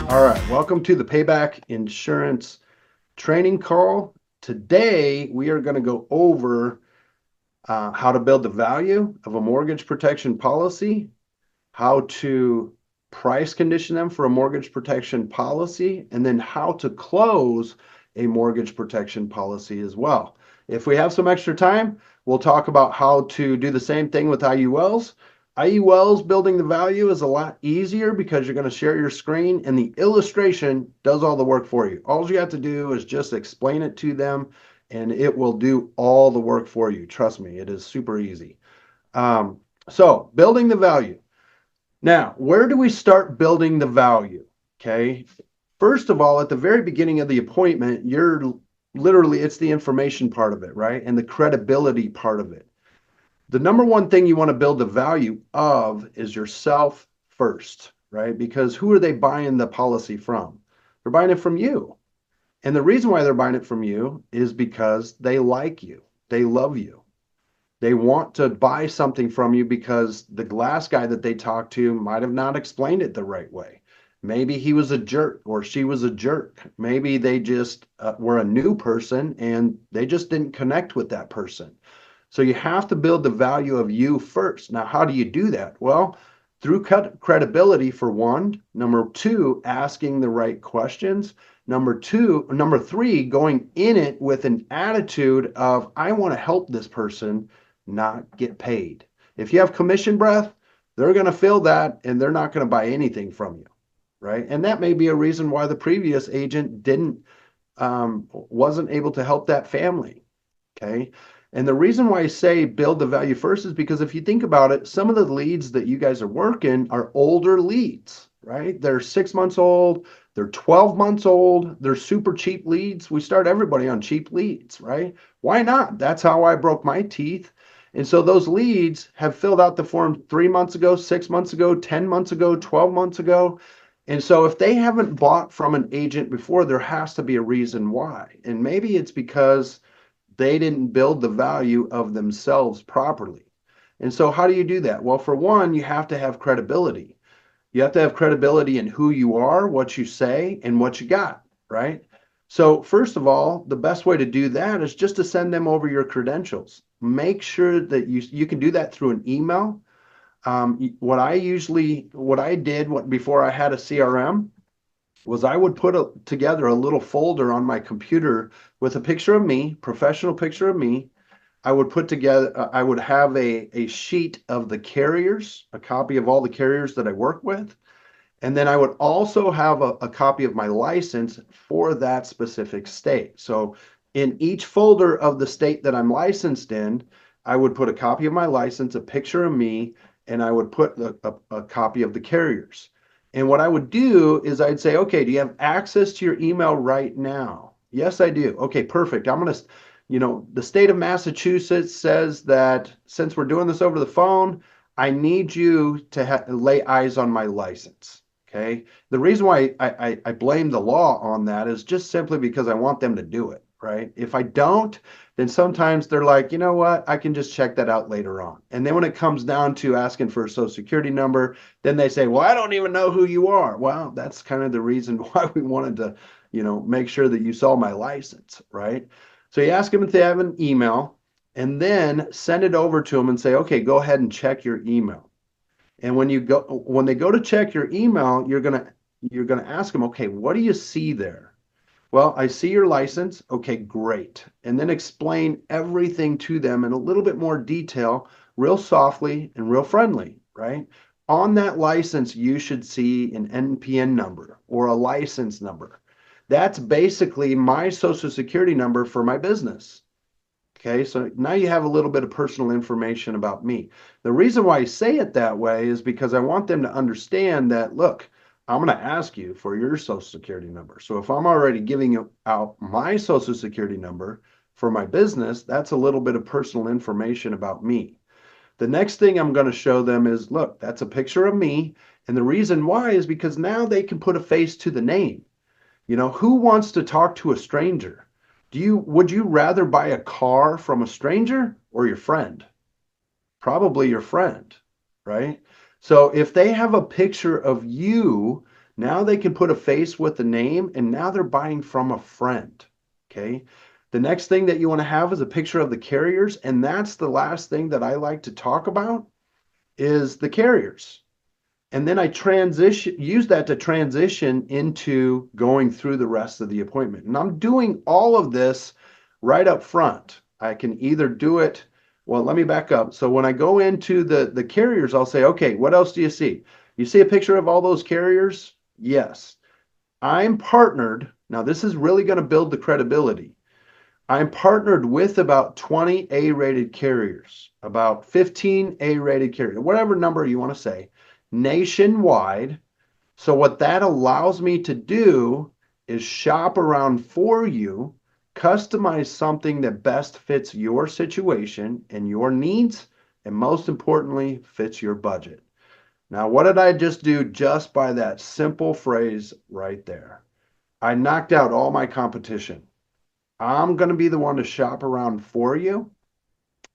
All right, welcome to the Payback Insurance training call. Today, we are going to go over how to build the value of a mortgage protection policy, how to price condition them for a mortgage protection policy, and then how to close a mortgage protection policy as well. If we have some extra time, we'll talk about how to do the same thing with IULs. IULs building the value is a lot easier because you're going to share your screen and the illustration does all the work for you. All you have to do is just explain it to them and it will do all the work for you. Trust me, it is super easy. So building the value. Now, where do we start building the value? Okay. First of all, at the very beginning of the appointment, you're literally, it's the information part of it, right? And the credibility part of it. The number one thing you want to build the value of is yourself first, right? Because who are they buying the policy from? They're buying it from you. And the reason why they're buying it from you is because they like you. They love you. They want to buy something from you because the glass guy that they talked to might have not explained it the right way. Maybe he was a jerk or she was a jerk. Maybe they just were a new person and they just didn't connect with that person. So you have to build the value of you first. Now, how do you do that? Well, through credibility for one. Number two, asking the right questions. Number three, going in it with an attitude of, I want to help this person not get paid. If you have commission breath, they're going to feel that and they're not going to buy anything from you, right? And that may be a reason why the previous agent wasn't able to help that family, okay? And the reason why I say build the value first is because if you think about it, some of the leads that you guys are working are older leads, right? They're 6 months old, they're 12 months old, they're super cheap leads. We start everybody on cheap leads, right? Why not? That's how I broke my teeth. And so those leads have filled out the form 3 months ago, 6 months ago, 10 months ago, 12 months ago. And so if they haven't bought from an agent before, there has to be a reason why. And maybe it's because they didn't build the value of themselves properly. And so how do you do that? Well, for one, you have to have credibility. You have to have credibility in who you are, what you say, and what you got, right? So first of all, the best way to do that is just to send them over your credentials. Make sure that you can do that through an email. What I did before I had a CRM was I would put together a little folder on my computer with a picture of me, professional picture of me. I would have a sheet of the carriers, a copy of all the carriers that I work with. And then I would also have a copy of my license for that specific state. So in each folder of the state that I'm licensed in, I would put a copy of my license, a picture of me, and I would put a copy of the carriers. And what I would do is I'd say, okay, do you have access to your email right now? Yes, I do. Okay, perfect. The state of Massachusetts says that since we're doing this over the phone, I need you to lay eyes on my license. Okay. The reason why I blame the law on that is just simply because I want them to do it, right? If I don't, then sometimes they're like, you know what, I can just check that out later on. And then when it comes down to asking for a social security number, then they say, well, I don't even know who you are. Well, that's kind of the reason why we wanted to, make sure that you saw my license, right? So you ask them if they have an email and then send it over to them and say, okay, go ahead and check your email. And when they go to check your email, you're gonna ask them, okay, what do you see there? Well, I see your license. Okay, great. And then explain everything to them in a little bit more detail, real softly and real friendly, right? On that license, you should see an NPN number or a license number. That's basically my social security number for my business. Okay, so now you have a little bit of personal information about me. The reason why I say it that way is because I want them to understand that, look, I'm going to ask you for your social security number. So if I'm already giving out my social security number for my business, that's a little bit of personal information about me. The next thing I'm going to show them is, look, that's a picture of me. And the reason why is because now they can put a face to the name. Who wants to talk to a stranger? Would you rather buy a car from a stranger or your friend? Probably your friend, right? So if they have a picture of you, Now they can put a face with the name, and now they're buying from a friend. Okay. The next thing that you want to have is a picture of the carriers. And that's the last thing that I like to talk about is the carriers. And then I use that to transition into going through the rest of the appointment. And I'm doing all of this right up front. I can either do it, well, let me back up. So when I go into the carriers, I'll say, okay, what else do you see? You see a picture of all those carriers? Yes. I'm partnered. Now, this is really going to build the credibility. I'm partnered with about 20 A-rated carriers, about 15 A-rated carriers, whatever number you want to say, nationwide. So what that allows me to do is shop around for you, customize something that best fits your situation and your needs, and most importantly, fits your budget. Now, what did I just do just by that simple phrase right there? I knocked out all my competition. I'm going to be the one to shop around for you.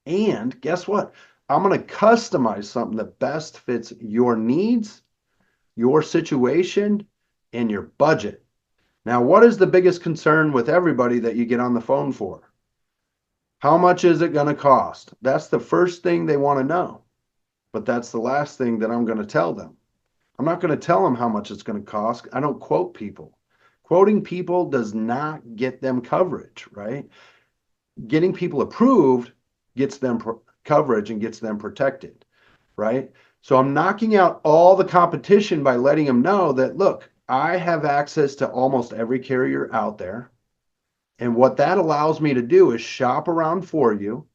And guess what? I'm going to customize something that best fits your needs, your situation, and your budget. Now, what is the biggest concern with everybody that you get on the phone for? How much is it going to cost? That's the first thing they want to know. But that's the last thing that I'm going to tell them. I'm not going to tell them how much it's going to cost. I don't quote people. Quoting people does not get them coverage, right? Getting people approved gets them coverage and gets them protected, right? So I'm knocking out all the competition by letting them know that, look, I have access to almost every carrier out there. And what that allows me to do is shop around for you,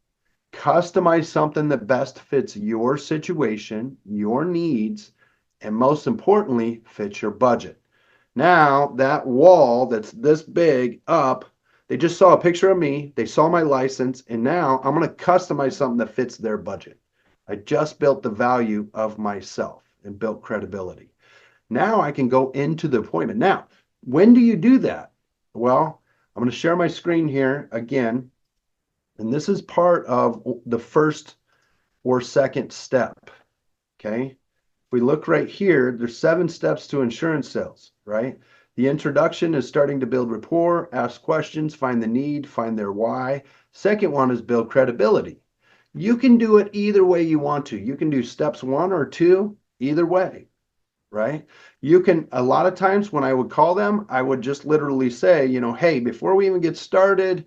customize something that best fits your situation, your needs, and most importantly, fits your budget. Now, that wall that's this big up, they just saw a picture of me, they saw my license, and now I'm going to customize something that fits their budget. I just built the value of myself and built credibility. Now I can go into the appointment. Now, when do you do that? Well, I'm going to share my screen here again, and this is part of the first or second step. Okay. If we look right here, there's 7 steps to insurance sales, right? The introduction is starting to build rapport, ask questions, find the need, find their why. Second one is build credibility. You can do it either way you want to. You can do steps 1 or 2, either way, right? You can, a lot of times when I would call them, I would just literally say, hey, before we even get started,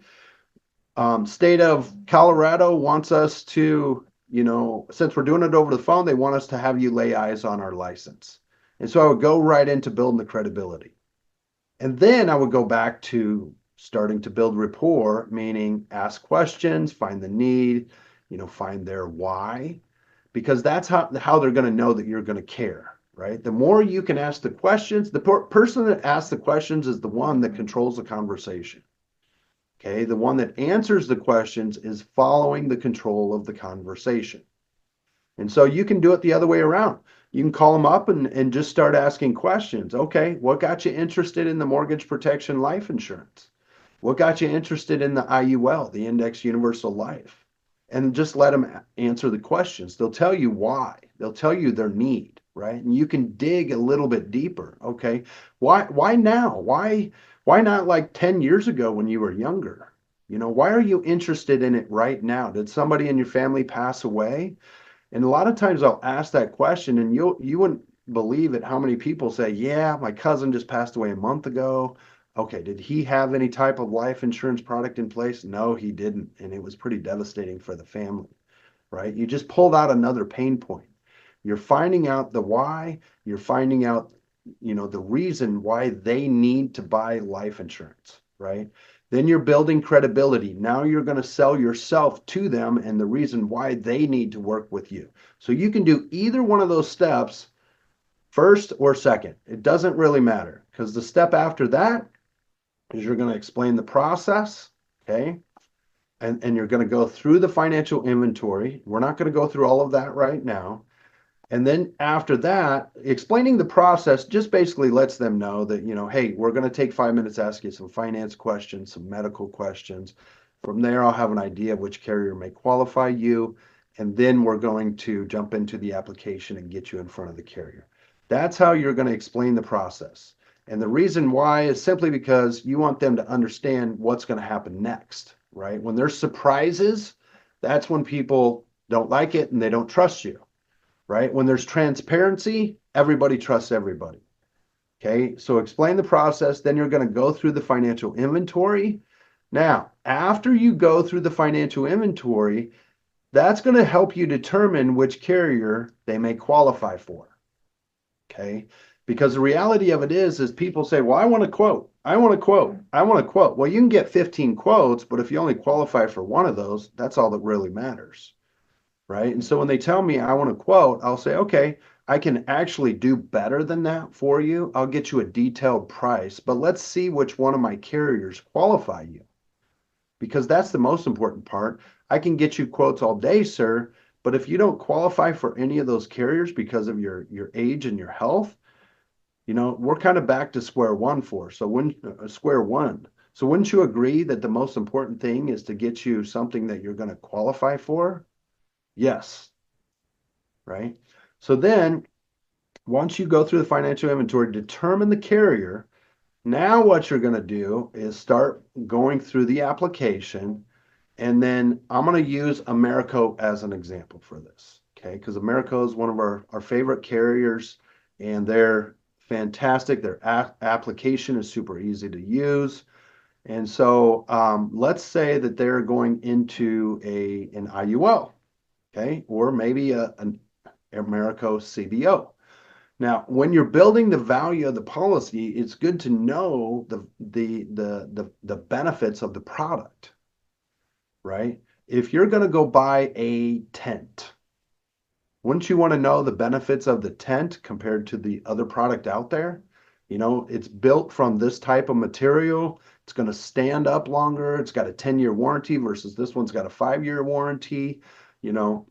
state of Colorado wants us to, since we're doing it over the phone, they want us to have you lay eyes on our license. And so I would go right into building the credibility. And then I would go back to starting to build rapport, meaning ask questions, find the need, find their why, because that's how they're going to know that you're going to care, right? The more you can ask the questions, the person that asks the questions is the one that controls the conversation. Okay, the one that answers the questions is following the control of the conversation. And so you can do it the other way around. You can call them up and just start asking questions. Okay, what got you interested in the mortgage protection life insurance? What got you interested in the IUL, the Index Universal Life? And just let them answer the questions. They'll tell you why. They'll tell you their need, right? And you can dig a little bit deeper. Okay, why now? Why not like 10 years ago when you were younger? Why are you interested in it right now? Did somebody in your family pass away? And a lot of times I'll ask that question and you wouldn't believe it how many people say, yeah, my cousin just passed away a month ago. Okay, did he have any type of life insurance product in place? No, he didn't. And it was pretty devastating for the family, right? You just pulled out another pain point. You're finding out the why, you're finding out, the reason why they need to buy life insurance, right? Then you're building credibility. Now you're going to sell yourself to them and the reason why they need to work with you. So you can do either one of those steps, first or second. It doesn't really matter because the step after that is you're going to explain the process, okay? And you're going to go through the financial inventory. We're not going to go through all of that right now. And then after that, explaining the process just basically lets them know that, hey, we're going to take 5 minutes to ask you some finance questions, some medical questions. From there, I'll have an idea of which carrier may qualify you. And then we're going to jump into the application and get you in front of the carrier. That's how you're going to explain the process. And the reason why is simply because you want them to understand what's going to happen next, right? When there's surprises, that's when people don't like it and they don't trust you, right? When there's transparency, everybody trusts everybody. Okay, so explain the process, then you're going to go through the financial inventory. Now, after you go through the financial inventory, that's going to help you determine which carrier they may qualify for. Okay, because the reality of it is people say, well, I want a quote. I want a quote. I want a quote. Well, you can get 15 quotes, but if you only qualify for one of those, that's all that really matters, right? And so when they tell me I want a quote, I'll say, okay, I can actually do better than that for you. I'll get you a detailed price, but let's see which one of my carriers qualify you, because that's the most important part. I can get you quotes all day, sir, but if you don't qualify for any of those carriers because of your age and your health, we're kind of back to square one for. So when square one. So wouldn't you agree that the most important thing is to get you something that you're going to qualify for? Yes, right? So then once you go through the financial inventory, determine the carrier. Now what you're going to do is start going through the application. And then I'm going to use Americo as an example for this, okay? Because Americo is one of our favorite carriers, and they're fantastic. Their application is super easy to use. And so let's say that they're going into an IUL, okay? Or maybe an Americo CBO. Now, when you're building the value of the policy, it's good to know the benefits of the product, right? If you're going to go buy a tent, wouldn't you want to know the benefits of the tent compared to the other product out there? It's built from this type of material. It's going to stand up longer. It's got a 10-year warranty versus this one's got a 5-year warranty. You know,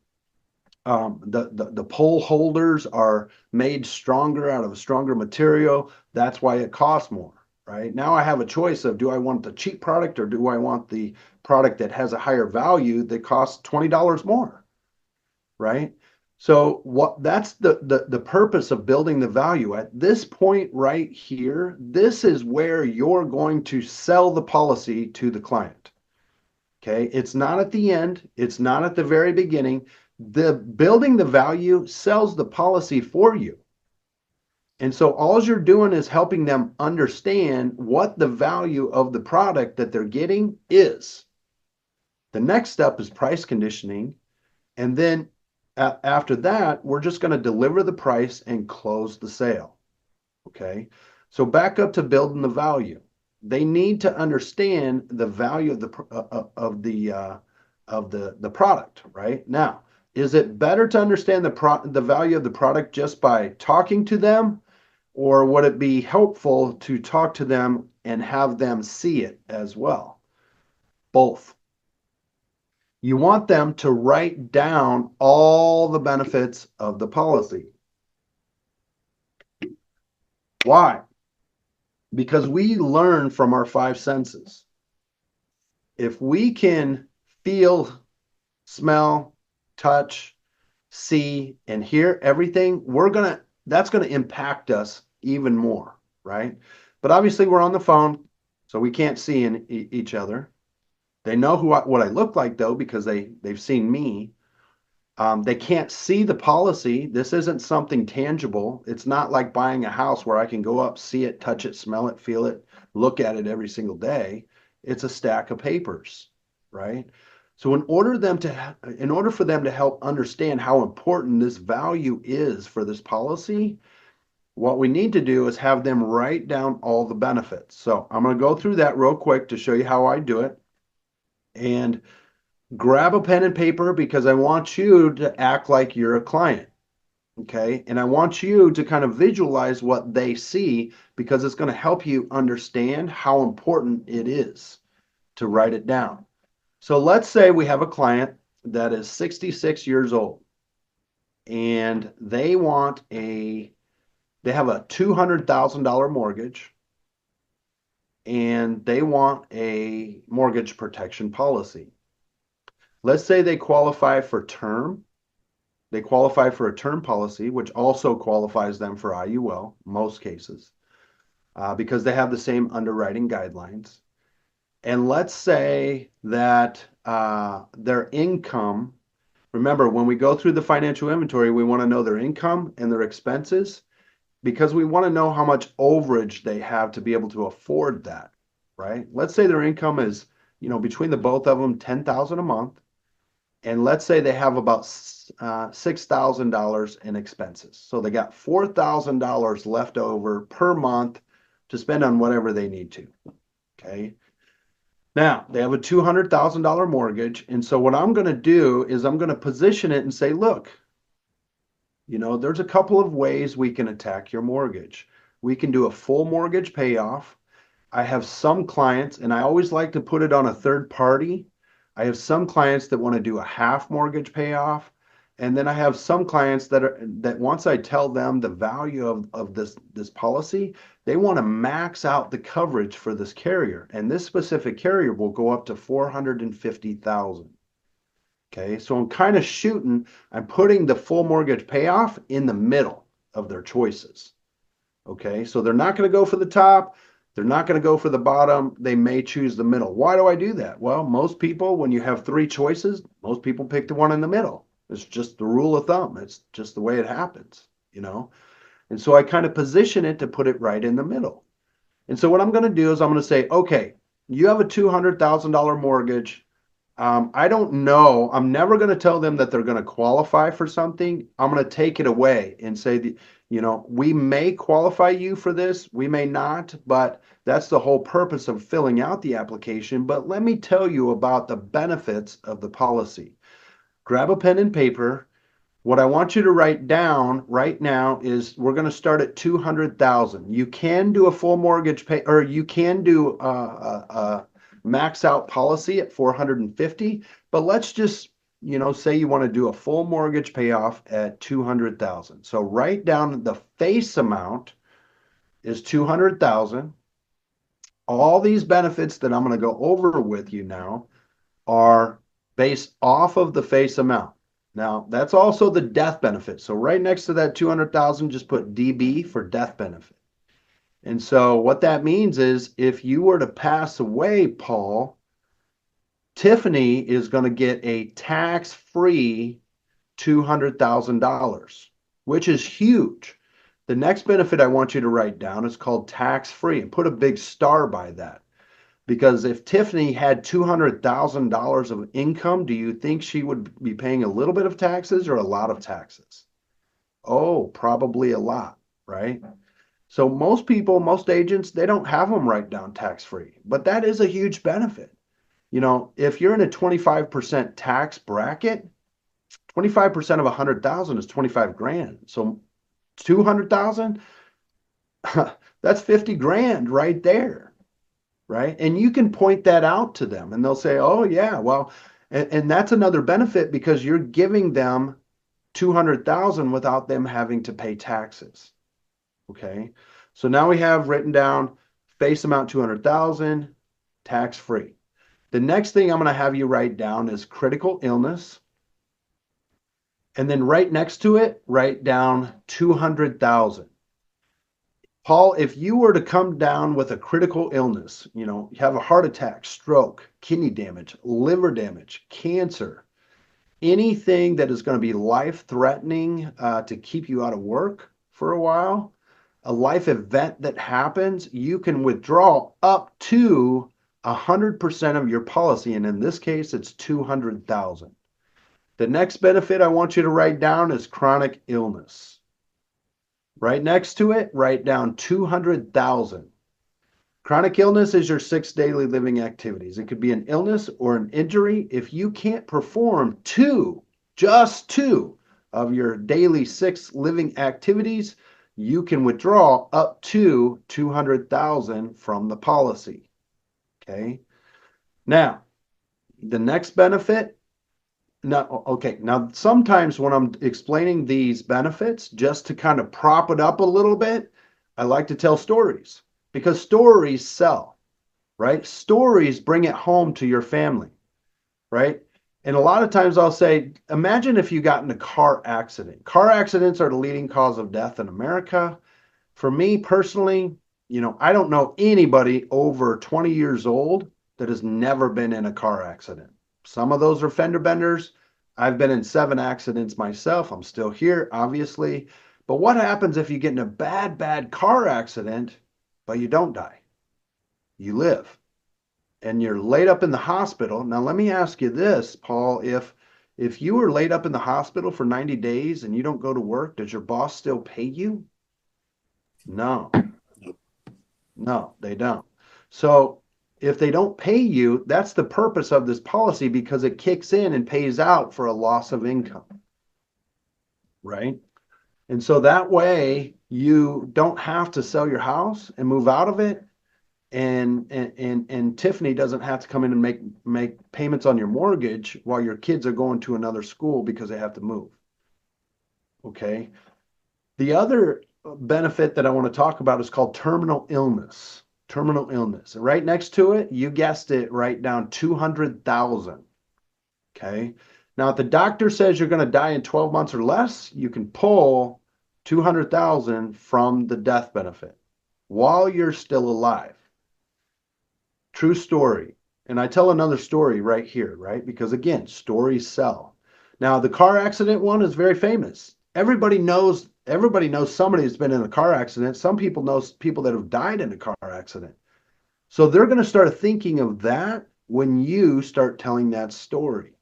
the pole holders are made stronger out of a stronger material. That's why it costs more, right? Now I have a choice of, do I want the cheap product or do I want the product that has a higher value that costs $20 more, right? So that's the purpose of building the value. At this point right here, this is where you're going to sell the policy to the client. Okay, it's not at the end, it's not at the very beginning. The building the value sells the policy for you. And so all you're doing is helping them understand what the value of the product that they're getting is. The next step is price conditioning. And then after that, we're just going to deliver the price and close the sale. Okay, so back up to building the value. They need to understand the value of the product, right? Now, is it better to understand the value of the product just by talking to them, or would it be helpful to talk to them and have them see it as well? Both. You want them to write down all the benefits of the policy. Why? Because we learn from our five senses. If we can feel, smell, touch, see, and hear everything, that's gonna impact us even more, right? But obviously we're on the phone, so we can't see each other. They know what I look like though, because they've seen me. They can't see the policy. This isn't something tangible. It's not like buying a house where I can go up, see it, touch it, smell it, feel it, look at it every single day. It's a stack of papers, right? So in order for them to help understand how important this value is for this policy, what we need to do is have them write down all the benefits. So I'm going to go through that real quick to show you how I do it. And grab a pen and paper because I want you to act like you're a client. Okay. And I want you to kind of visualize what they see because it's going to help you understand how important it is to write it down. So let's say we have a client that is 66 years old and they have a $200,000 mortgage and they want a mortgage protection policy. Let's say they qualify for term They qualify for a term policy, which also qualifies them for IUL, most cases, because they have the same underwriting guidelines. And let's say that their income, remember, when we go through the financial inventory, we want to know their income and their expenses because we want to know how much overage they have to be able to afford that, right? Let's say their income is, between the both of them, 10,000 a month. And let's say they have about $6,000 in expenses. So they got $4,000 left over per month to spend on whatever they need to. Okay. Now they have a $200,000 mortgage. And so what I'm going to do is I'm going to position it and say, look, there's a couple of ways we can attack your mortgage. We can do a full mortgage payoff. I have some clients, and I always like to put it on a third party. I have some clients that want to do a half mortgage payoff. And then I have some clients that once I tell them the value of this policy, they want to max out the coverage for this carrier. And this specific carrier will go up to 450,000. Okay, so I'm putting the full mortgage payoff in the middle of their choices. Okay, so they're not going to go for the top. They're not going to go for the bottom. They may choose the middle. Why do I do that? Well, most people, when you have three choices, most people pick the one in the middle. It's just the rule of thumb. It's just the way it happens. And so I kind of position it to put it right in the middle. And so what I'm going to do is I'm going to say, okay, you have a $200,000 mortgage. I don't know. I'm never going to tell them that they're going to qualify for something. I'm going to take it away and say, we may qualify you for this. We may not, but that's the whole purpose of filling out the application. But let me tell you about the benefits of the policy. Grab a pen and paper. What I want you to write down right now is we're going to start at 200,000. You can do a full mortgage pay, or you can do a max out policy at 450, but let's just, say you want to do a full mortgage payoff at 200,000. So write down the face amount is 200,000. All these benefits that I'm going to go over with you now are based off of the face amount. Now, that's also the death benefit. So right next to that 200,000, just put DB for death benefit. And so what that means is if you were to pass away, Paul, Tiffany is going to get a tax-free $200,000, which is huge. The next benefit I want you to write down is called tax-free, and put a big star by that. Because if Tiffany had $200,000 of income, do you think she would be paying a little bit of taxes or a lot of taxes? Oh, probably a lot, right? So most people, most agents, they don't have them write down tax-free, but that is a huge benefit. If you're in a 25% tax bracket, 25% of 100,000 is 25 grand. So 200,000, that's 50 grand right there, right? And you can point that out to them and they'll say, oh yeah, well, and that's another benefit because you're giving them 200,000 without them having to pay taxes. Okay. So now we have written down face amount 200,000, tax free. The next thing I'm going to have you write down is critical illness. And then right next to it, write down 200,000. Paul, if you were to come down with a critical illness, you have a heart attack, stroke, kidney damage, liver damage, cancer, anything that is going to be life-threatening to keep you out of work for a while, a life event that happens, you can withdraw up to 100% of your policy. And in this case, it's 200,000. The next benefit I want you to write down is chronic illness. Right next to it, write down 200,000. Chronic illness is your 6 daily living activities. It could be an illness or an injury. If you can't perform just two of your daily 6 living activities, you can withdraw up to 200,000 from the policy. Okay. Now, the next benefit. Now, sometimes when I'm explaining these benefits, just to kind of prop it up a little bit, I like to tell stories because stories sell, right? Stories bring it home to your family, right? And a lot of times I'll say, imagine if you got in a car accident. Car accidents are the leading cause of death in America. For me personally, I don't know anybody over 20 years old that has never been in a car accident. Some of those are fender benders. I've been in 7 accidents myself. I'm still here, obviously. But what happens if you get in a bad, bad car accident, but you don't die? You live and you're laid up in the hospital. Now, let me ask you this, Paul, if you were laid up in the hospital for 90 days and you don't go to work, does your boss still pay you? No. No, they don't. So if they don't pay you, that's the purpose of this policy because it kicks in and pays out for a loss of income, right? And so that way you don't have to sell your house and move out of it. And Tiffany doesn't have to come in and make payments on your mortgage while your kids are going to another school because they have to move. Okay. The other benefit that I want to talk about is called terminal illness. Terminal illness. Right next to it, you guessed it, write down 200,000. Okay. Now, if the doctor says you're going to die in 12 months or less, you can pull 200,000 from the death benefit while you're still alive. True story. And I tell another story right here, right? Because again, stories sell. Now, the car accident one is very famous. Everybody knows somebody who's been in a car accident. Some people know people that have died in a car accident. So they're going to start thinking of that when you start telling that story.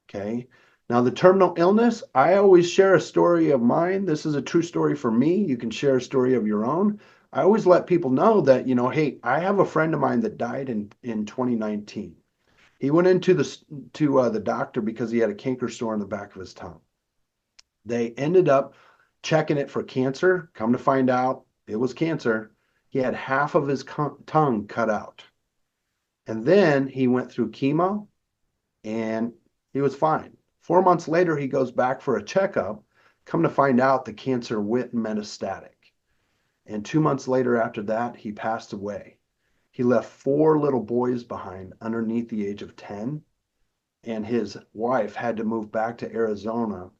Okay. Now, the terminal illness, I always share a story of mine. This is a true story for me. You can share a story of your own. I always let people know that, hey, I have a friend of mine that died in 2019. He went into the doctor because he had a canker sore on the back of his tongue. They ended up checking it for cancer. Come to find out, it was cancer. He had half of his tongue cut out. And then he went through chemo and he was fine. 4 months later, he goes back for a checkup. Come to find out, the cancer went metastatic. And 2 months later after that, he passed away. He left 4 little boys behind underneath the age of 10. And his wife had to move back to Arizona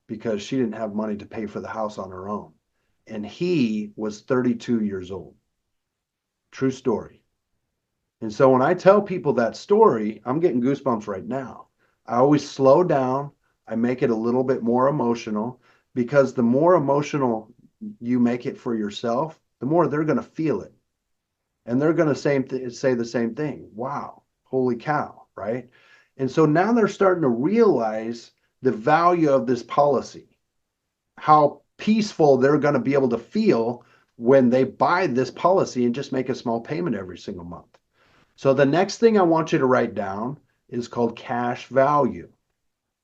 because she didn't have money to pay for the house on her own. And he was 32 years old. True story. And so when I tell people that story, I'm getting goosebumps right now. I always slow down. I make it a little bit more emotional because the more emotional you make it for yourself, the more they're going to feel it. And they're going to say the same thing. Wow, holy cow, right? And so now they're starting to realize the value of this policy, how peaceful they're going to be able to feel when they buy this policy and just make a small payment every single month. So the next thing I want you to write down is called cash value.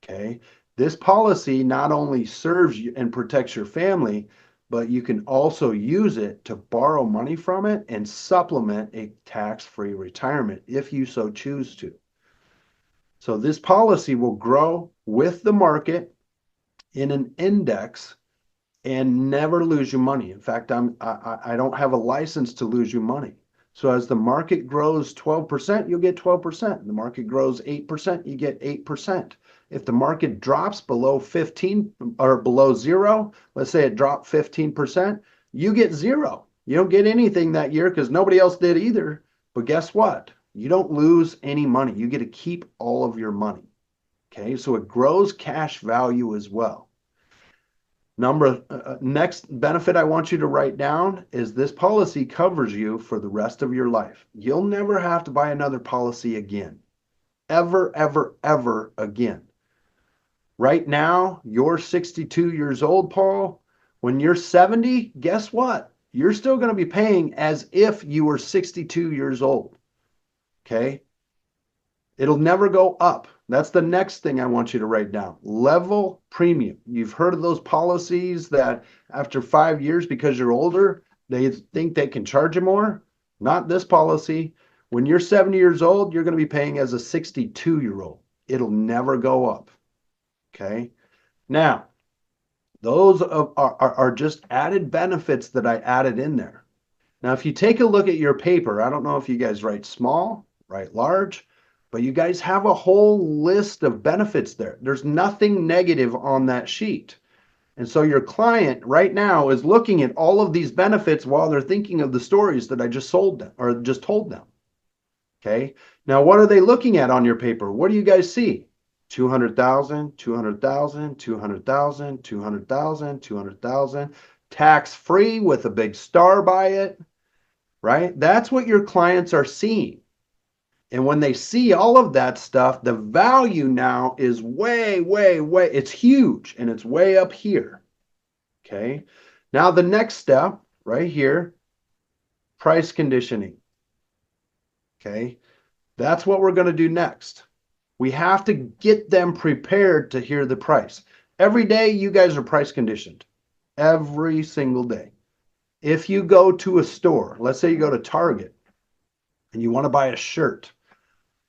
Okay. This policy not only serves you and protects your family, but you can also use it to borrow money from it and supplement a tax-free retirement if you so choose to. So this policy will grow with the market in an index and never lose you money. In fact, I don't have a license to lose you money. So as the market grows 12%, you'll get 12%. The market grows 8%, you get 8%. If the market drops below 15 or below zero, let's say it dropped 15%, you get zero. You don't get anything that year because nobody else did either. But guess what? You don't lose any money. You get to keep all of your money. Okay, so it grows cash value as well. Next benefit I want you to write down is this policy covers you for the rest of your life. You'll never have to buy another policy again. Ever, ever, ever again. Right now, you're 62 years old, Paul. When you're 70, guess what? You're still going to be paying as if you were 62 years old. Okay? It'll never go up. That's the next thing I want you to write down. Level premium. You've heard of those policies that after 5 years, because you're older, they think they can charge you more. Not this policy. When you're 70 years old, you're going to be paying as a 62-year-old. It'll never go up. Okay? Now, those are just added benefits that I added in there. Now, if you take a look at your paper, I don't know if you guys write small, write large. but you guys have a whole list of benefits there. There's nothing negative on that sheet. And so your client right now is looking at all of these benefits while they're thinking of the stories that I just sold them or just told them. Okay. Now, what are they looking at on your paper? What do you guys see? 200,000, 200,000, 200,000, 200,000, 200,000, tax free with a big star by it, right? That's what your clients are seeing. And when they see all of that stuff, the value now is way, way, way, it's huge and it's way up here. Okay. Now, the next step right here, price conditioning. Okay. That's what we're going to do next. We have to get them prepared to hear the price. Every day, you guys are price conditioned. Every single day. If you go to a store, let's say you go to Target and you want to buy a shirt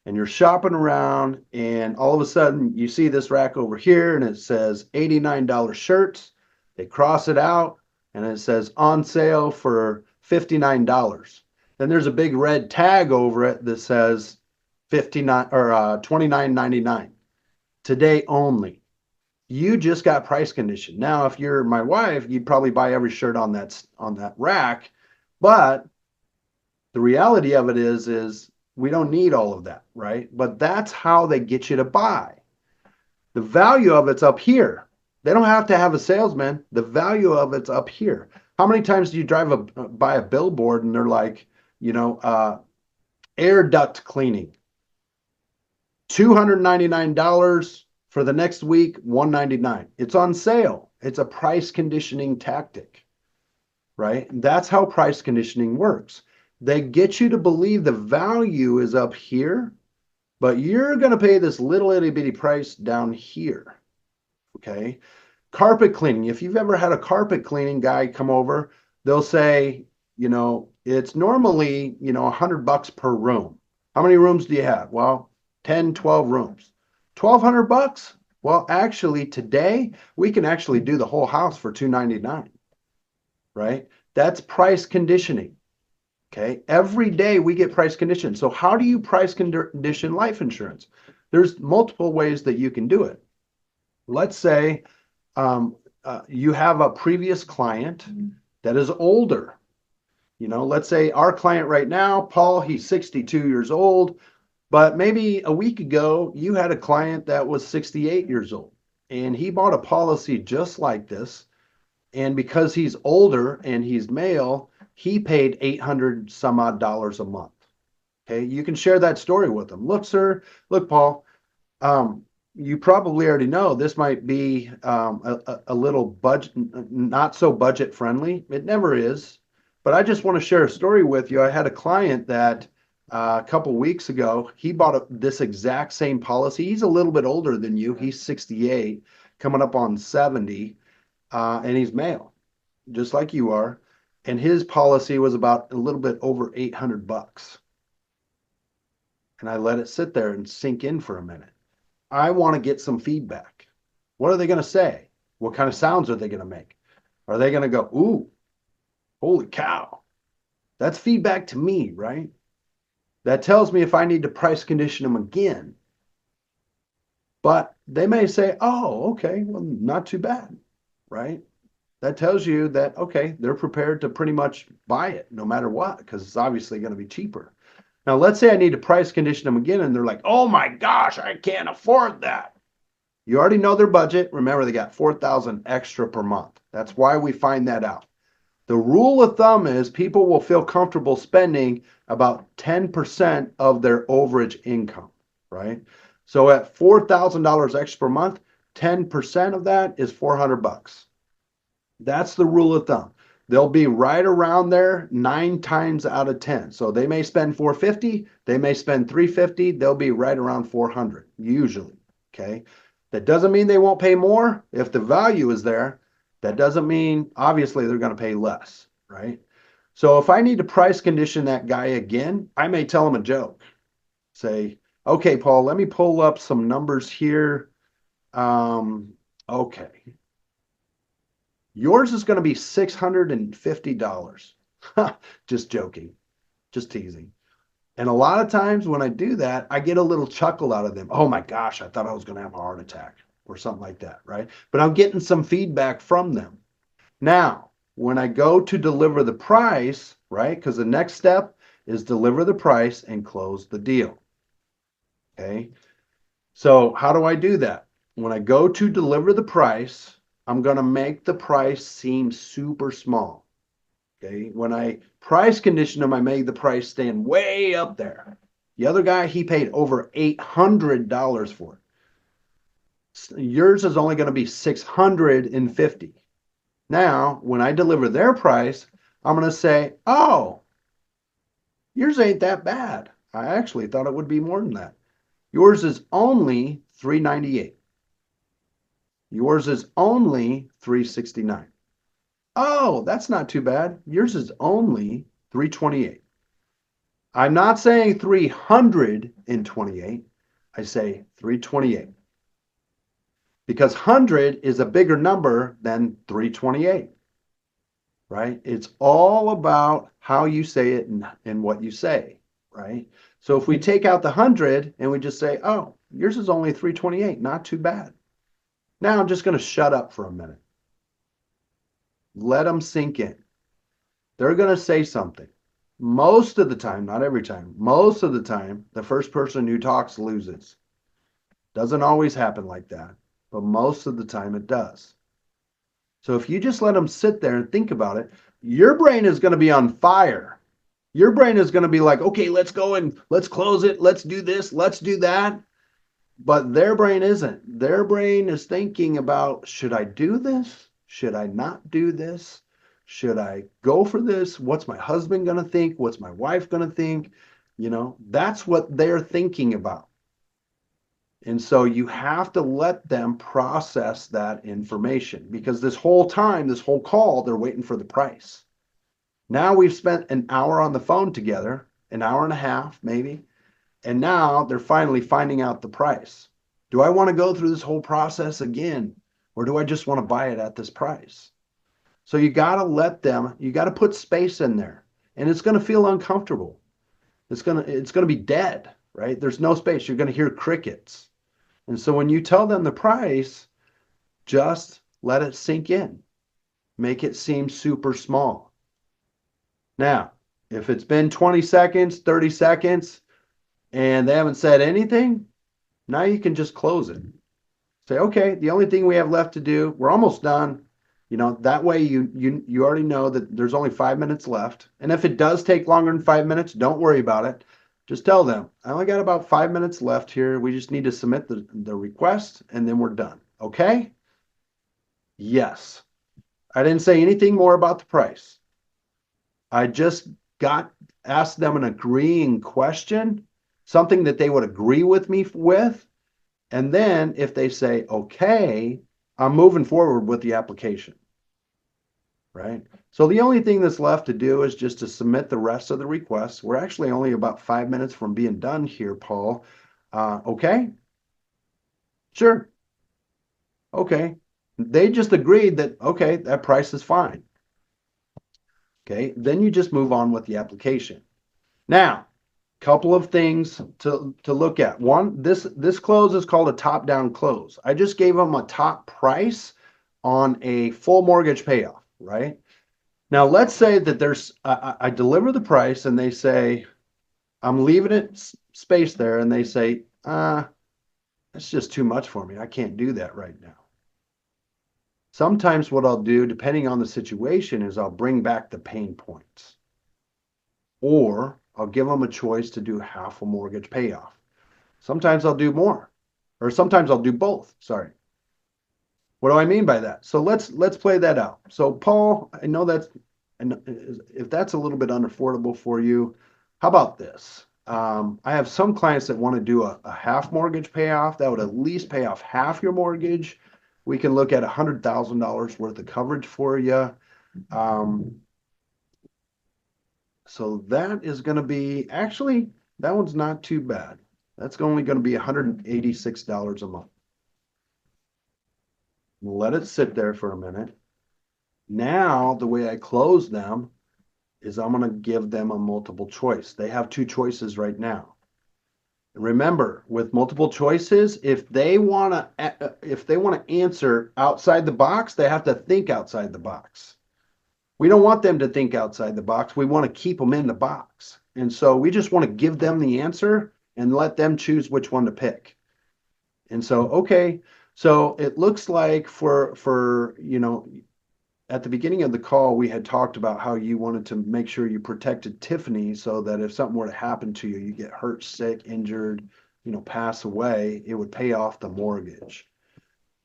and you're shopping around and all of a sudden you see this rack over here and it says $89 shirts. They cross it out and it says on sale for $59. Then there's a big red tag over it that says 59 or $29.99 today only. You just got price conditioned. Now, if you're my wife, you'd probably buy every shirt on that rack. But the reality of it is we don't need all of that, right? But that's how they get you to buy. The value of it's up here. They don't have to have a salesman. The value of it's up here. How many times do you drive by a billboard and they're like, air duct cleaning, $299 for the next week, $199. It's on sale. It's a price conditioning tactic, right? That's how price conditioning works. They get you to believe the value is up here, but you're going to pay this little itty bitty price down here, okay? Carpet cleaning. If you've ever had a carpet cleaning guy come over, they'll say, it's normally, $100 per room. How many rooms do you have? Well, 10, 12 rooms. $1,200? Well, actually, today we can actually do the whole house for $299, right? That's price conditioning. Okay. Every day we get price conditioned. So how do you price condition life insurance? There's multiple ways that you can do it. Let's say you have a previous client that is older. Let's say our client right now, Paul, he's 62 years old, but maybe a week ago you had a client that was 68 years old and he bought a policy just like this. And because he's older and he's male, he paid 800 some odd dollars a month. Okay, you can share that story with them. Look, sir, look, Paul, you probably already know this might be a little budget, not so budget friendly. It never is. But I just want to share a story with you. I had a client that a couple weeks ago, he bought this exact same policy. He's a little bit older than you. He's 68, coming up on 70, and he's male, just like you are. And his policy was about a little bit over $800. And I let it sit there and sink in for a minute. I want to get some feedback. What are they going to say? What kind of sounds are they going to make? Are they going to go, ooh, holy cow? That's feedback to me, right? That tells me if I need to price condition them again. But they may say, oh, okay, well, not too bad, right? That tells you that, okay, they're prepared to pretty much buy it no matter what, because it's obviously going to be cheaper. Now, let's say I need to price condition them again, and they're like, oh my gosh, I can't afford that. You already know their budget. Remember, they got $4,000 extra per month. That's why we find that out. The rule of thumb is people will feel comfortable spending about 10% of their overage income, right? So at $4,000 extra per month, 10% of that is $400. That's the rule of thumb. They'll be right around there 9 times out of 10. So they may spend $450, they may spend $350, they'll be right around $400 usually, okay? That doesn't mean they won't pay more if the value is there. That doesn't mean obviously they're going to pay less, right? So if I need to price condition that guy again, I may tell him a joke. Say, okay, Paul, let me pull up some numbers here. Okay. Yours is going to be $650. Just joking, just teasing. And a lot of times when I do that, I get a little chuckle out of them. Oh my gosh, I thought I was going to have a heart attack or something like that, right? But I'm getting some feedback from them. Now, when I go to deliver the price, right? Because the next step is deliver the price and close the deal. Okay. So, how do I do that? When I go to deliver the price, I'm going to make the price seem super small. Okay. When I price condition them, I made the price stand way up there. The other guy, he paid over $800 for it. Yours is only going to be 650. Now, when I deliver their price, I'm going to say, oh, yours ain't that bad. I actually thought it would be more than that. Yours is only 398. Yours is only 369. Oh, that's not too bad. Yours is only 328. I'm not saying 328. I say 328 because 100 is a bigger number than 328, right? It's all about how you say it and what you say, right? So if we take out the 100 and we just say, oh, yours is only 328, not too bad. Now I'm just going to shut up for a minute. Let them sink in. They're going to say something. Most of the time, not every time, most of the time, the first person who talks loses. Doesn't always happen like that, but most of the time it does. So if you just let them sit there and think about it, your brain is going to be on fire. Your brain is going to be like, okay, let's go and let's close it. Let's do this. Let's do that. But their brain isn't. Their brain is thinking about, should I do this? Should I not do this? Should I go for this? What's my husband going to think? What's my wife going to think? You know, that's what they're thinking about. And so you have to let them process that information because this whole time, this whole call, they're waiting for the price. Now we've spent an hour on the phone together, an hour and a half maybe, and now they're finally finding out the price. Do I want to go through this whole process again, or do I just want to buy it at this price? So you got to let them, you got to put space in there, and it's going to feel uncomfortable. It's going to be dead, right? There's no space. You're going to hear crickets. And so when you tell them the price, just let it sink in. Make it seem super small. Now, if it's been 20 seconds, 30 seconds, and they haven't said anything, now you can just close it. Say, okay, the only thing we have left to do, we're almost done. You know, that way you already know that there's only 5 minutes left. And if it does take longer than 5 minutes, don't worry about it. Just tell them, I only got about 5 minutes left here. We just need to submit the request and then we're done. Okay? Yes. I didn't say anything more about the price. I just asked them an agreeing question, something that they would agree with me with. And then if they say, okay, I'm moving forward with the application, right? So the only thing that's left to do is just to submit the rest of the requests. We're actually only about 5 minutes from being done here, Paul. Okay? Sure. Okay. They just agreed that, okay, that price is fine. Okay. Then you just move on with the application. Now, couple of things to look at. One, this close is called a top-down close. I just gave them a top price on a full mortgage payoff, right? Now, let's say that I deliver the price and they say, I'm leaving it space there, and they say, that's just too much for me. I can't do that right now. Sometimes what I'll do, depending on the situation, is I'll bring back the pain points. Or I'll give them a choice to do half a mortgage payoff. Sometimes I'll do more, or sometimes I'll do both. Sorry. What do I mean by that? So let's play that out. So Paul, I know if that's a little bit unaffordable for you, how about this? I have some clients that want to do a half mortgage payoff. That would at least pay off half your mortgage. We can look at $100,000 worth of coverage for you. So that is going to be, actually, that one's not too bad. That's only going to be $186 a month. Let it sit there for a minute. Now, the way I close them is I'm going to give them a multiple choice. They have two choices right now. Remember, with multiple choices, if they want to answer outside the box, they have to think outside the box. We don't want them to think outside the box. We want to keep them in the box. And so we just want to give them the answer and let them choose which one to pick. And so, okay, so it looks like at the beginning of the call, we had talked about how you wanted to make sure you protected Tiffany so that if something were to happen to you, you get hurt, sick, injured, pass away, it would pay off the mortgage.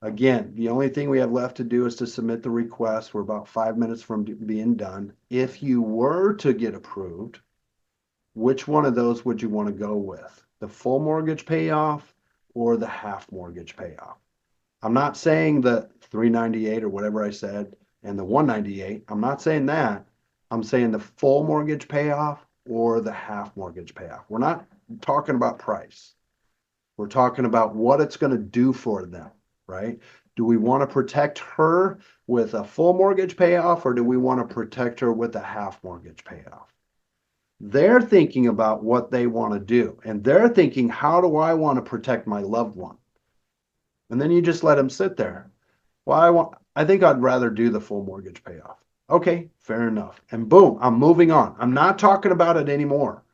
Again, the only thing we have left to do is to submit the request. We're about 5 minutes from being done. If you were to get approved, which one of those would you want to go with? The full mortgage payoff or the half mortgage payoff? I'm not saying the 398 or whatever I said and the 198. I'm not saying that. I'm saying the full mortgage payoff or the half mortgage payoff. We're not talking about price. We're talking about what it's going to do for them, right? Do we want to protect her with a full mortgage payoff or do we want to protect her with a half mortgage payoff? They're thinking about what they want to do. And they're thinking, how do I want to protect my loved one? And then you just let them sit there. Well, I think I'd rather do the full mortgage payoff. Okay, fair enough. And boom, I'm moving on. I'm not talking about it anymore.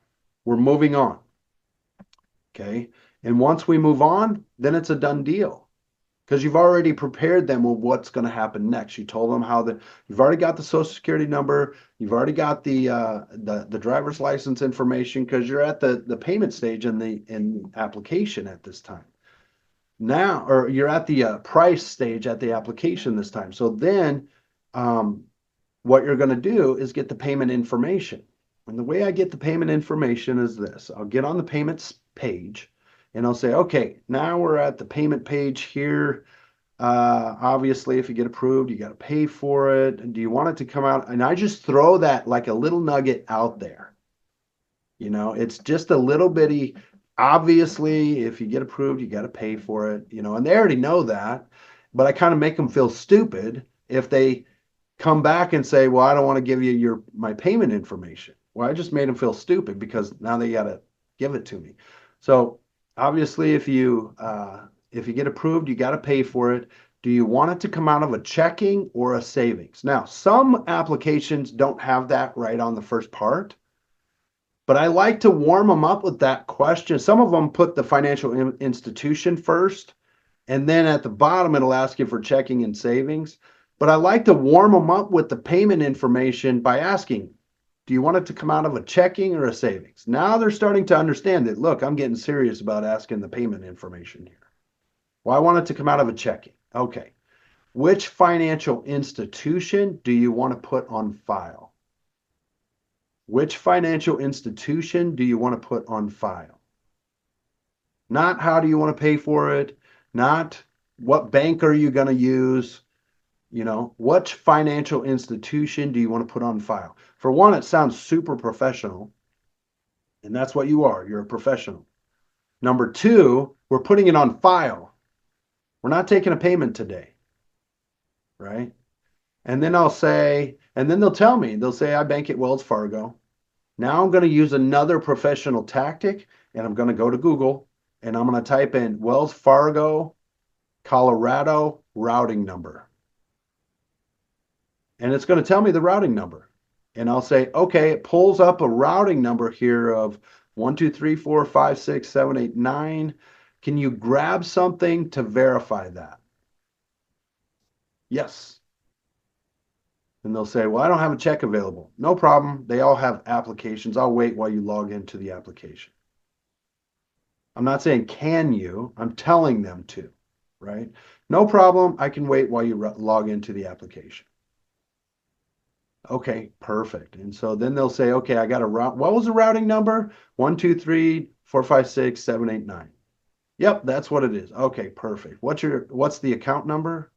We're moving on. Okay. And once we move on, then it's a done deal because you've already prepared them with what's going to happen next. You told them you've already got the social security number, you've already got the driver's license information because you're at the payment stage in the application at this time. Now, or you're at the price stage at the application this time. So then, what you're going to do is get the payment information. And the way I get the payment information is this: I'll get on the payments page and I'll say, okay, now we're at the payment page here. Obviously, if you get approved, you got to pay for it. And do you want it to come out? And I just throw that like a little nugget out there. It's just a little bitty. Obviously, if you get approved, you got to pay for it, and they already know that. But I kind of make them feel stupid if they come back and say, well, I don't want to give you my payment information. Well, I just made them feel stupid because now they got to give it to me. So obviously, if you get approved, you got to pay for it. Do you want it to come out of a checking or a savings? Now, some applications don't have that right on the first part, but I like to warm them up with that question. Some of them put the financial institution first, and then at the bottom, it'll ask you for checking and savings. But I like to warm them up with the payment information by asking, do you want it to come out of a checking or a savings? Now they're starting to understand that, look, I'm getting serious about asking the payment information here. Well, I want it to come out of a checking. Okay. Which financial institution do you want to put on file? Which financial institution do you want to put on file? Not how do you want to pay for it? Not what bank are you going to use? What financial institution do you want to put on file? For one, it sounds super professional, and that's what you are. You're a professional. Number two, we're putting it on file. We're not taking a payment today, right? And then they'll tell me, they'll say, I bank at Wells Fargo. Now I'm going to use another professional tactic, and I'm going to go to Google, and I'm going to type in Wells Fargo, Colorado routing number. And it's going to tell me the routing number. And I'll say, okay, it pulls up a routing number here of 1, 2, 3, 4, 5, 6, 7, 8, 9. Can you grab something to verify that? Yes. And they'll say, well, I don't have a check available. No problem. They all have applications. I'll wait while you log into the application. I'm not saying can you, I'm telling them to, right? No problem. I can wait while you log into the application. Okay, perfect. And so then they'll say, okay, I got a route. What was the routing number? 1, 2, 3, 4, 5, 6, 7, 8, 9. Yep, that's what it is. Okay, perfect. What's the account number?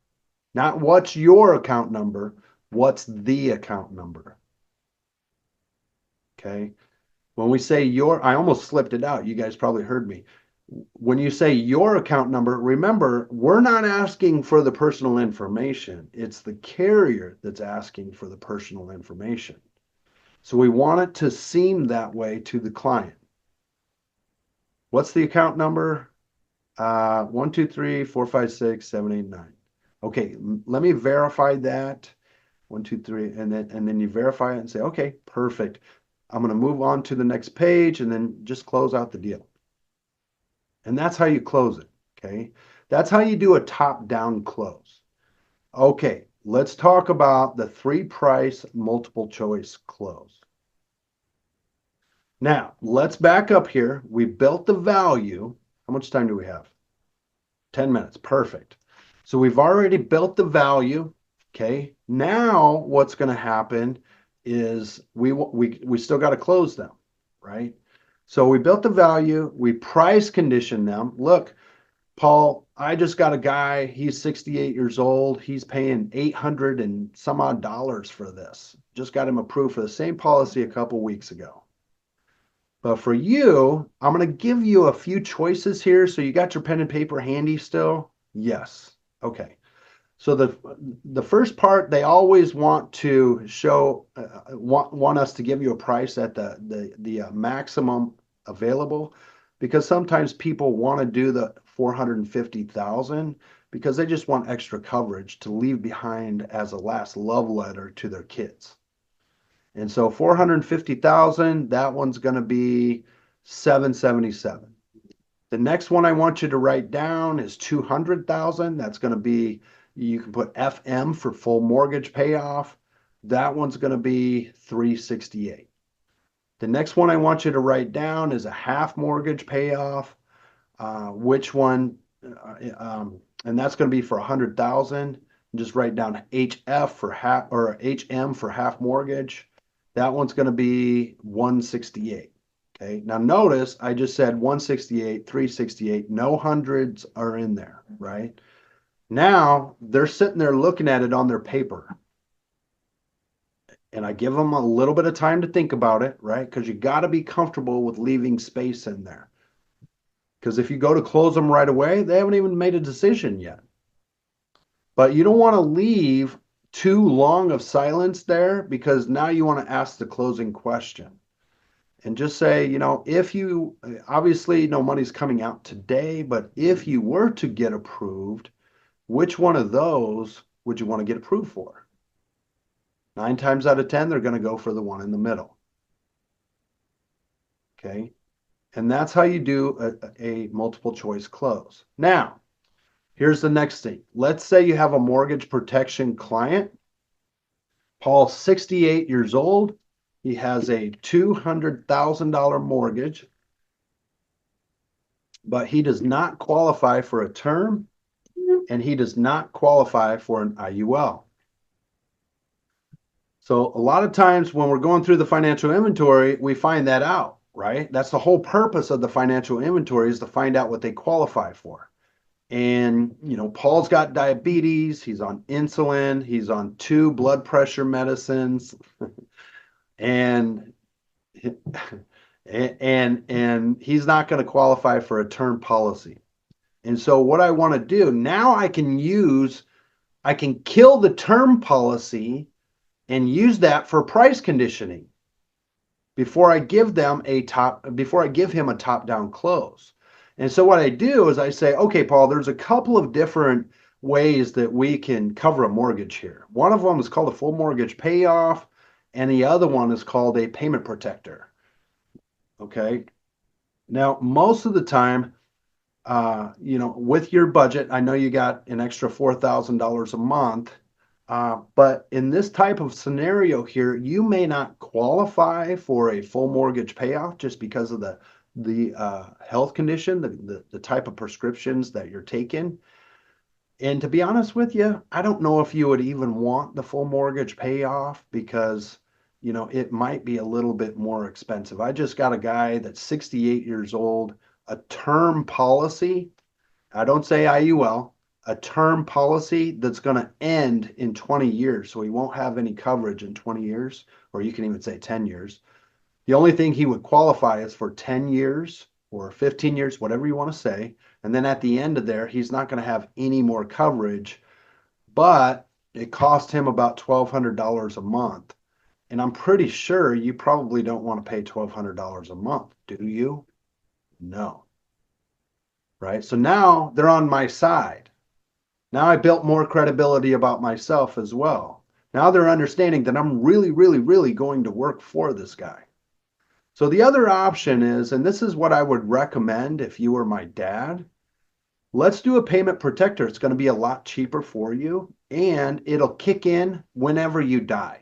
Not what's your account number, what's the account number? Okay. When we say I almost slipped it out. You guys probably heard me. When you say your account number, remember, we're not asking for the personal information. It's the carrier that's asking for the personal information. So we want it to seem that way to the client. What's the account number? 1, 2, 3, 4, 5, 6, 7, 8, 9. Okay, let me verify that. 1, 2, 3, and then you verify it and say, okay, perfect. I'm going to move on to the next page and then just close out the deal. And that's how you close it. Okay, that's how you do a top-down close. Okay, let's talk about the three-price multiple choice close. Now, let's back up here. We built the value. How much time do we have? 10 minutes. Perfect. So we've already built the value. Okay. Now what's going to happen is we still got to close them, right? So we built the value. We price condition them. Look, Paul, I just got a guy. He's 68 years old. He's paying 800 and some odd dollars for this. Just got him approved for the same policy a couple weeks ago. But for you, I'm going to give you a few choices here. So you got your pen and paper handy still? Yes. Okay. So the first part, they always want to show, want us to give you a price at the maximum available, because sometimes people want to do the 450,000 because they just want extra coverage to leave behind as a last love letter to their kids. And so 450,000, that one's going to be 777. The next one I want you to write down is 200,000. That's going to be, you can put FM for full mortgage payoff. That one's going to be 368. The next one I want you to write down is a half mortgage payoff. Which one? And that's going to be for 100,000. Just write down HF for half, or HM for half mortgage. That one's going to be 168. Okay. Now notice I just said 168, 368. No hundreds are in there, right? Now they're sitting there looking at it on their paper. And I give them a little bit of time to think about it, right? Because you got to be comfortable with leaving space in there. Because if you go to close them right away, they haven't even made a decision yet. But you don't want to leave too long of silence there, because now you want to ask the closing question. And just say, if you, obviously no money's coming out today, but if you were to get approved, which one of those would you want to get approved for? 9 times out of 10, they're going to go for the one in the middle. Okay. And that's how you do a multiple choice close. Now, here's the next thing. Let's say you have a mortgage protection client. Paul's 68 years old. He has a $200,000 mortgage, but he does not qualify for a term, and he does not qualify for an IUL. So a lot of times when we're going through the financial inventory, we find that out, right? That's the whole purpose of the financial inventory, is to find out what they qualify for. And, Paul's got diabetes, he's on insulin, he's on 2 blood pressure medicines, and he's not going to qualify for a term policy. And so what I want to do now, I can kill the term policy and use that for price conditioning before I give him a top-down close. And so what I do is I say, okay, Paul, there's a couple of different ways that we can cover a mortgage here. One of them is called a full mortgage payoff, and the other one is called a payment protector. Okay. Now, most of the time, with your budget, I know you got an extra $4,000 a month, but in this type of scenario here, you may not qualify for a full mortgage payoff just because of the health condition, the type of prescriptions that you're taking. And to be honest with you, I don't know if you would even want the full mortgage payoff, because it might be a little bit more expensive. I just got a guy that's 68 years old, a term policy. I don't say IUL, a term policy that's going to end in 20 years. So he won't have any coverage in 20 years, or you can even say 10 years. The only thing he would qualify is for 10 years or 15 years, whatever you want to say. And then at the end of there, he's not going to have any more coverage, but it cost him about $1,200 a month. And I'm pretty sure you probably don't want to pay $1,200 a month, do you? No, right? So now they're on my side. Now I built more credibility about myself as well. Now they're understanding that I'm really, really, really going to work for this guy. So the other option is, and this is what I would recommend if you were my dad, let's do a payment protector. It's going to be a lot cheaper for you and it'll kick in whenever you die.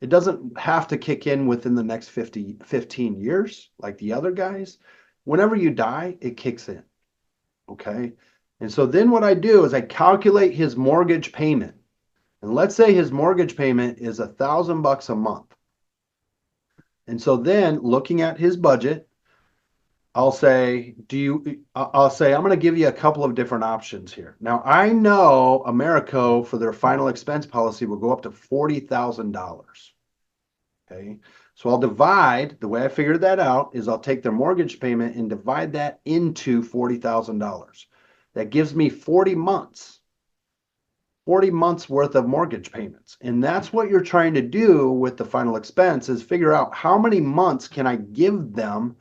It doesn't have to kick in within the next 15 years like the other guys. Whenever you die, it kicks in. Okay. And so then what I do is I calculate his mortgage payment. And let's say his mortgage payment is $1,000 a month. And so then looking at his budget, I'll say, I'm going to give you a couple of different options here. Now, I know Americo for their final expense policy will go up to $40,000. Okay. So I'll divide, the way I figured that out is I'll take their mortgage payment and divide that into $40,000. That gives me 40 months. 40 months worth of mortgage payments. And that's what you're trying to do with the final expense is figure out how many months can I give them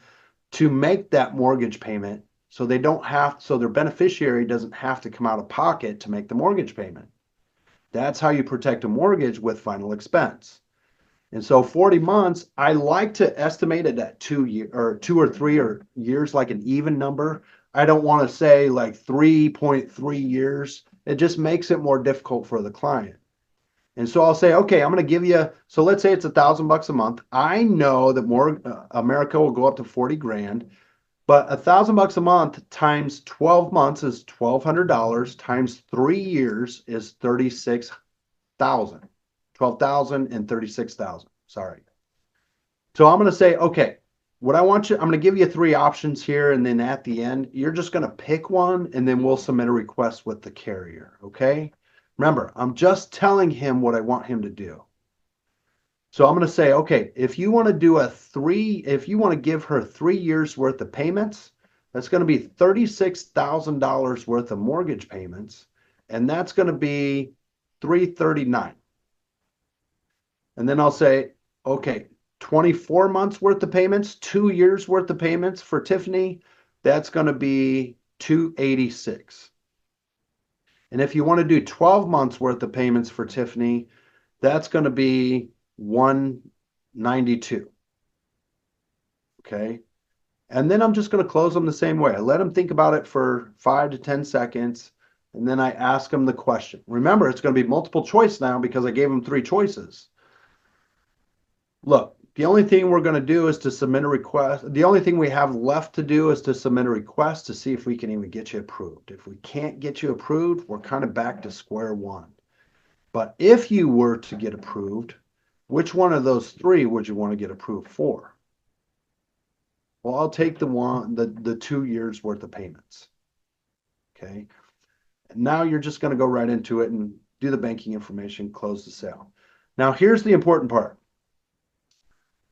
to make that mortgage payment so they don't have, so their beneficiary doesn't have to come out of pocket to make the mortgage payment. That's how you protect a mortgage with final expense. And so 40 months, I like to estimate it at 2 or 3 years, like an even number. I don't want to say like 3.3 years. It just makes it more difficult for the client. And so I'll say, okay, I'm going to give you, so let's say it's $1,000 a month. I know that more America will go up to 40 grand, but $1,000 a month times 12 months is $1,200 times 3 years is 36,000, 12,000 and 36,000. Sorry. So I'm going to say, okay, what I want you, I'm going to give you 3 options here. And then at the end, you're just going to pick one and then we'll submit a request with the carrier. Okay. Remember, I'm just telling him what I want him to do. So I'm going to say, okay, if you want to do if you want to give her 3 years worth of payments, that's going to be $36,000 worth of mortgage payments. And that's going to be $339. And then I'll say, okay, 24 months worth of payments, 2 years worth of payments for Tiffany, that's going to be $286. And if you want to do 12 months worth of payments for Tiffany, that's going to be $192. Okay. And then I'm just going to close them the same way. I let them think about it for 5 to 10 seconds. And then I ask them the question. Remember, it's going to be multiple choice now because I gave them 3 choices. Look, the only thing we're going to do is to submit a request. The only thing we have left to do is to submit a request to see if we can even get you approved. If we can't get you approved, we're kind of back to square one. But if you were to get approved, which one of those 3 would you want to get approved for? Well, I'll take the 2 years worth of payments. Okay. And now you're just going to go right into it and do the banking information, close the sale. Now, here's the important part.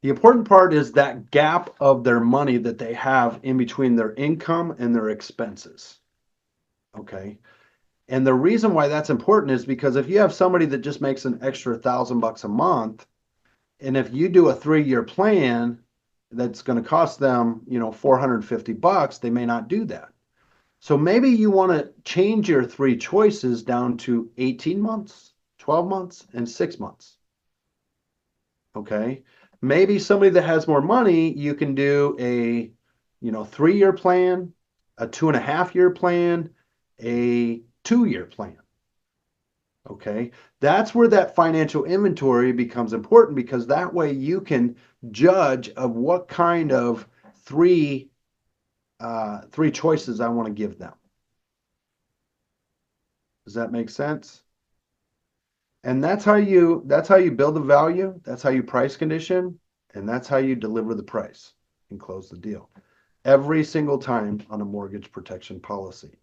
The important part is that gap of their money that they have in between their income and their expenses. Okay. And the reason why that's important is because if you have somebody that just makes an extra $1,000 a month, and if you do a 3-year plan that's going to cost them, $450, they may not do that. So maybe you want to change your 3 choices down to 18 months, 12 months, and 6 months. Okay. Maybe somebody that has more money, you can do a 3-year plan, a 2.5-year plan, a 2-year plan. Okay. That's where that financial inventory becomes important because that way you can judge of what kind of 3 choices I want to give them. Does that make sense? And that's how you build the value, that's how you price condition, and that's how you deliver the price and close the deal. Every single time on a mortgage protection policy.